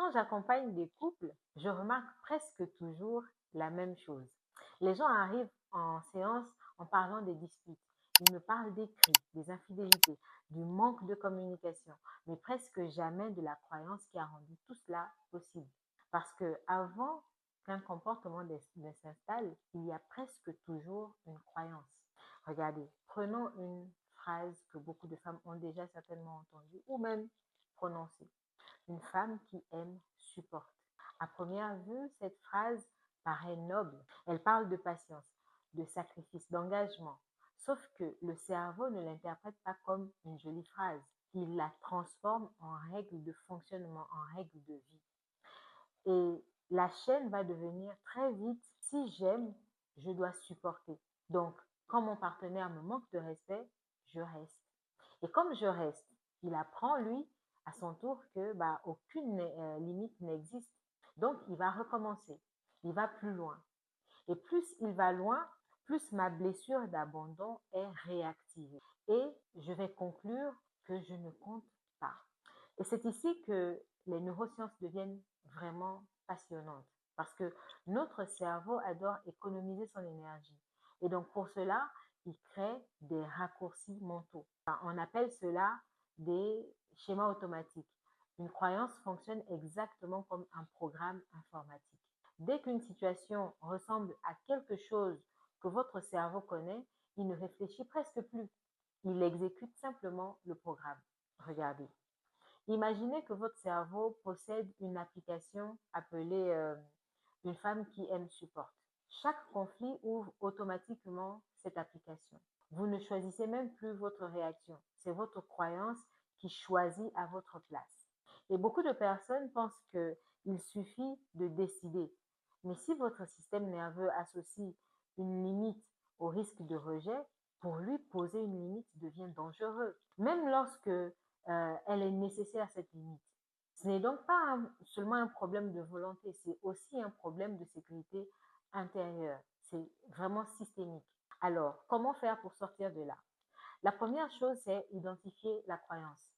Quand j'accompagne des couples, je remarque presque toujours la même chose. Les gens arrivent en séance en parlant des disputes. Ils me parlent des cris, des infidélités, du manque de communication, mais presque jamais de la croyance qui a rendu tout cela possible. Parce que avant qu'un comportement ne s'installe, il y a presque toujours une croyance. Regardez, prenons une phrase que beaucoup de femmes ont déjà certainement entendue ou même prononcée. Une femme qui aime supporte. À première vue, cette phrase paraît noble. Elle parle de patience, de sacrifice, d'engagement. Sauf que le cerveau ne l'interprète pas comme une jolie phrase. Il la transforme en règle de fonctionnement, en règle de vie. Et la chaîne va devenir très vite, si j'aime, je dois supporter. Donc, quand mon partenaire me manque de respect, je reste. Et comme je reste, il apprend, lui, à son tour que aucune limite n'existe. Donc, il va recommencer. Il va plus loin. Et plus il va loin, plus ma blessure d'abandon est réactivée. Et je vais conclure que je ne compte pas. Et c'est ici que les neurosciences deviennent vraiment passionnantes. Parce que notre cerveau adore économiser son énergie. Et donc, pour cela, il crée des raccourcis mentaux. Enfin, on appelle cela des schémas automatiques. Une croyance fonctionne exactement comme un programme informatique. Dès qu'une situation ressemble à quelque chose que votre cerveau connaît, il ne réfléchit presque plus. Il exécute simplement le programme. Regardez. Imaginez que votre cerveau possède une application appelée Une femme qui aime supporte. Chaque conflit ouvre automatiquement cette application. Vous ne choisissez même plus votre réaction. C'est votre croyance qui choisit à votre place. Et beaucoup de personnes pensent qu'il suffit de décider. Mais si votre système nerveux associe une limite au risque de rejet, pour lui, poser une limite devient dangereux. Même lorsque elle est nécessaire, cette limite. Ce n'est donc pas seulement un problème de volonté, c'est aussi un problème de sécurité intérieure. C'est vraiment systémique. Alors, comment faire pour sortir de là? La première chose, c'est identifier la croyance.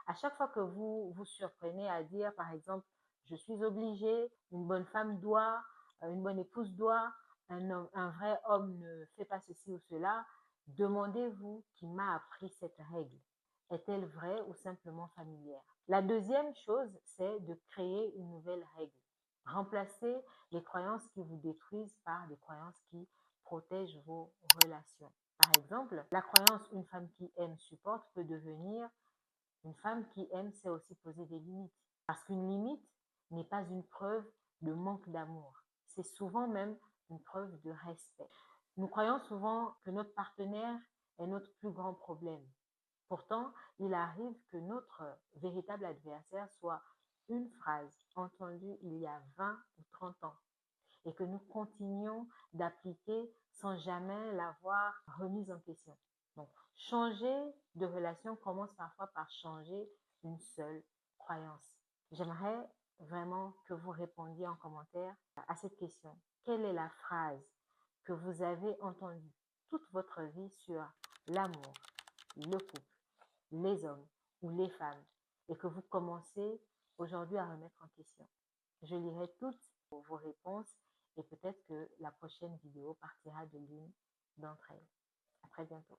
À chaque fois que vous vous surprenez à dire, par exemple, je suis obligée, une bonne femme doit, une bonne épouse doit, un vrai homme ne fait pas ceci ou cela, demandez-vous qui m'a appris cette règle. Est-elle vraie ou simplement familière? La deuxième chose, c'est de créer une nouvelle règle. Remplacez les croyances qui vous détruisent par des croyances qui protègent vos relations. Par exemple, la croyance une femme qui aime supporte peut devenir une femme qui aime sait aussi poser des limites. Parce qu'une limite n'est pas une preuve de manque d'amour. C'est souvent même une preuve de respect. Nous croyons souvent que notre partenaire est notre plus grand problème. Pourtant, il arrive que notre véritable adversaire soit une phrase entendue il y a 20 ou 30 ans et que nous continuons d'appliquer sans jamais l'avoir remise en question. Donc, changer de relation commence parfois par changer une seule croyance. J'aimerais vraiment que vous répondiez en commentaire à cette question. Quelle est la phrase que vous avez entendue toute votre vie sur l'amour, le couple, les hommes ou les femmes et que vous commencez aujourd'hui à remettre en question? Je lirai toutes vos réponses et peut-être que la prochaine vidéo partira de l'une d'entre elles. À très bientôt.